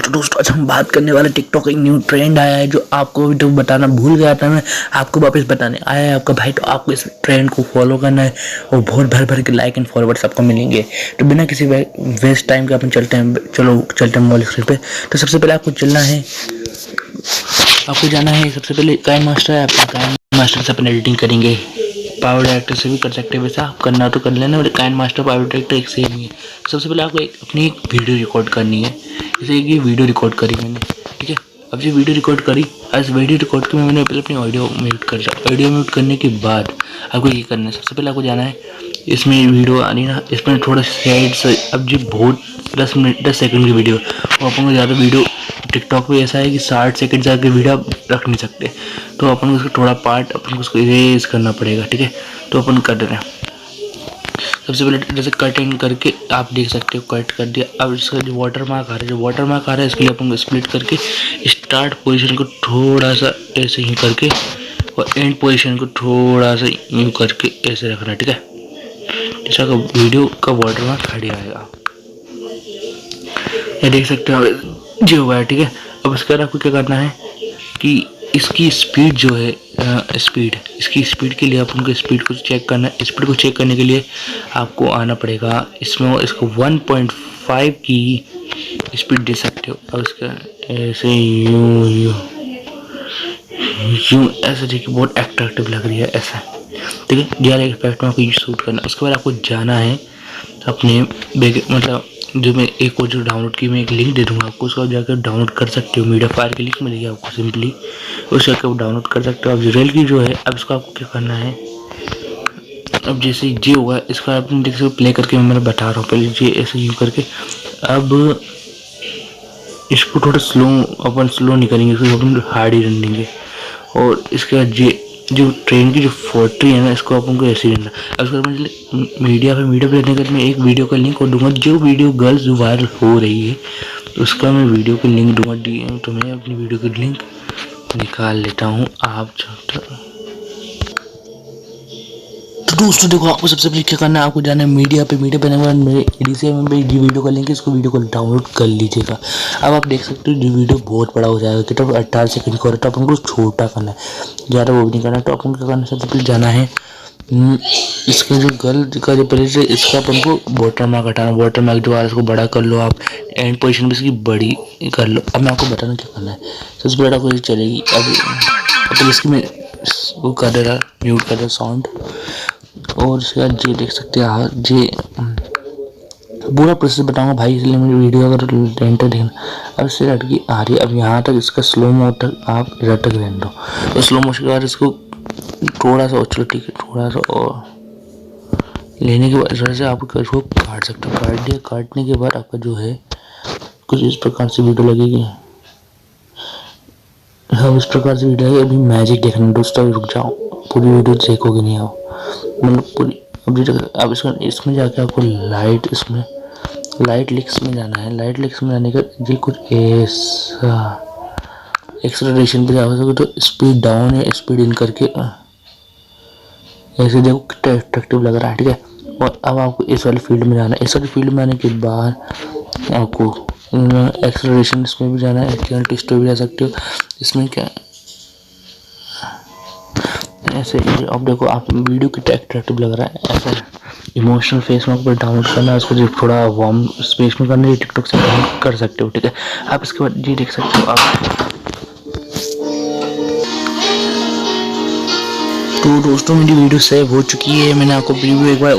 तो दोस्तों आज हम बात करने वाले टिकटॉक एक न्यू ट्रेंड आया है जो आपको भी तो बताना भूल गया था मैं, आपको वापस बताने आया है आपका भाई। तो आपको इस ट्रेंड को फॉलो करना है और बहुत भर भर के लाइक एंड फॉलोवर्स आपको मिलेंगे। तो बिना किसी वेस्ट टाइम के अपन चलते हैं, चलते हैं मोबाइल स्क्रीन पे। तो सबसे पहले आपको चलना है, आपको जाना है सबसे पहले काइन मास्टर है। आपका काइन मास्टर से अपन एडिटिंग करेंगे, पावर डायरेक्टर से भी कर सकते हैं, वैसा आप करना तो कर लेना। काइन मास्टर पावर डायरेक्टर एक सेम ही है। सबसे पहले आपको अपनी एक वीडियो रिकॉर्ड करनी है। जैसे ये वीडियो रिकॉर्ड करी मैंने, ठीक है। अब जो वीडियो रिकॉर्ड करी, आज वीडियो रिकॉर्ड के मैंने पहले अपनी ऑडियो म्यूट कर लिया। ऑडियो म्यूट करने के बाद आपको ये करना है, सबसे पहले आपको जाना है इसमें वीडियो आनी ना, इसमें थोड़ा साइड से। अब जो बहुत 10 सेकंड की वीडियो, वो अपन को ज़्यादा वीडियो टिकटॉक पे ऐसा है कि 60 सेकंड से आगे वीडियो आप रख नहीं सकते, तो अपन को उसका थोड़ा पार्ट अपन को उसको इरेज करना पड़ेगा, ठीक है। तो अपन कर रहे हैं सबसे पहले जैसे कट इन करके आप देख सकते हो, कट कर दिया। अब इसका जो वाटर मार्क आ रहा है, जो वाटर मार्क आ रहा है इसके लिए अपन को स्प्लिट करके स्टार्ट पोजीशन को थोड़ा सा ऐसे ही करके और एंड पोजीशन को थोड़ा सा यूँ करके ऐसे रखना, ठीक है। जैसा वीडियो का वाटर मार्क हट जाएगा, ये देख सकते हो जो हुआ है, ठीक है। अब इसके बाद आपको क्या करना है कि इसकी स्पीड जो है, इसकी स्पीड के लिए अपन को स्पीड को चेक करना है। स्पीड को चेक करने के लिए आपको आना पड़ेगा इसमें, इसको 1.5 की स्पीड दे सकते हो। और इसका ऐसे यूँ ऐसे देखिए बहुत अट्रैक्टिव लग रही है ऐसा, ठीक है। DRI इफेक्ट में आपको ये शूट करना है। उसके बाद आपको जाना है अपने मतलब जो मैं एक और जो डाउनलोड की मैं एक लिंक दे दूँगा आपको, उसको जाकर डाउनलोड कर सकते हो। मीडिया फायर की लिंक मिलेगी आपको, सिंपली उसको जाकर डाउनलोड कर सकते हो। अब रियल की जो है, अब इसको आपको क्या करना है, अब जैसे ये होगा इसका आप देख सकते हो, प्ले करके मैं बता रहा हूँ। पहले ये ऐसे यूँ करके, अब इसको थोड़ा स्लो अपन स्लो नहीं करेंगे, इसको अपन हार्ड ही रन देंगे। और इसके बाद ये जो ट्रेन की जो 40 है ना, इसको अपन को ऐसे ही रहना। अब उसके बाद मीडिया पे रहने के मैं एक वीडियो का लिंक और दूंगा, जो वीडियो गर्ल्स जो वायरल हो रही है उसका मैं वीडियो का लिंक दूंगा DM। तो मैं अपनी वीडियो का लिंक निकाल लेता हूँ, आप तो दोस्तों देखो, आपको सबसे पहले क्या करना है, आपको जाना है मीडिया पे आने के बाद मेरे EDC में ये वीडियो का लिंक है, इसको वीडियो को डाउनलोड कर लीजिएगा। अब आप देख सकते हो जो वीडियो बहुत बड़ा हो जाएगा, कितना 18 सेकंड का हो रहा है, तो अपन को छोटा करना है, ज़्यादा वो भी नहीं करना है। तो अपन को क्या करना है, सबसे पहले जाना है इसका जो गर्ल का जो पहले से इसका अपन को वाटर मार्क हटाना। वाटर मार्क जो आ रहा है इसको बड़ा कर लो, आप एंड पोजीशन में इसकी बड़ी कर लो। अब मैं आपको बताना क्या करना है, सबसे पहले आपको ये चलेगी। अब इसकी मैं वो कर दे रहा, म्यूट कर दे साउंड। और इसके बाद ये देख सकते हैं, ये पूरा प्रोसेस बताऊंगा भाई, इसलिए मेरी वीडियो अगर एंटर देखना। अब इससे लड़की आ रही है, अब यहाँ तक इसका स्लो मोड तक आप इधर तक रहने दो। तो स्लो मोशन के बाद इसको थोड़ा सा, चलो ठीक है, थोड़ा सा और लेने के बाद इस से आप इसको काट सकते हो। काट दिया, काटने के बाद आपका जो है कुछ इस प्रकार से वीडियो लगेगी। हाँ, इस प्रकार से वीडियो है। अभी मैजिक देखना दोस्तों, रुक जाओ, पूरी वीडियो देखोगे नहीं आप, मतलब पूरी। अब इसमें जाके आपको इसमें लाइट लिक्स में जाना है। लाइट लिक्स में जाने का ये कुछ ऐसा एक्सेलरेशन पे जाओगे तो स्पीड डाउन है, स्पीड इन करके ऐसे देखो कितना अट्रैक्टिव लग रहा है, ठीक है। और अब आपको इस वाली फील्ड में जाना है। इस वाली फील्ड में आने के बाद आपको एक्सेलरेशन इसमें भी जाना है, ट्विस्ट भी जा सकते हो। इसमें क्या ऐसे अब देखो आप वीडियो कितना अट्रैक्टिव लग रहा है, ऐसा इमोशनल फेस में आपको डाउनलोड करना है। उसको जो थोड़ा वार्म स्पेस में करना है, टिकटॉक से डाउनलोड कर सकते हो, ठीक है। आप इसके बाद ये देख सकते हो आप। तो दोस्तों मेरी वीडियो सेव हो चुकी है, मैंने आपको प्रीव्यू एक बार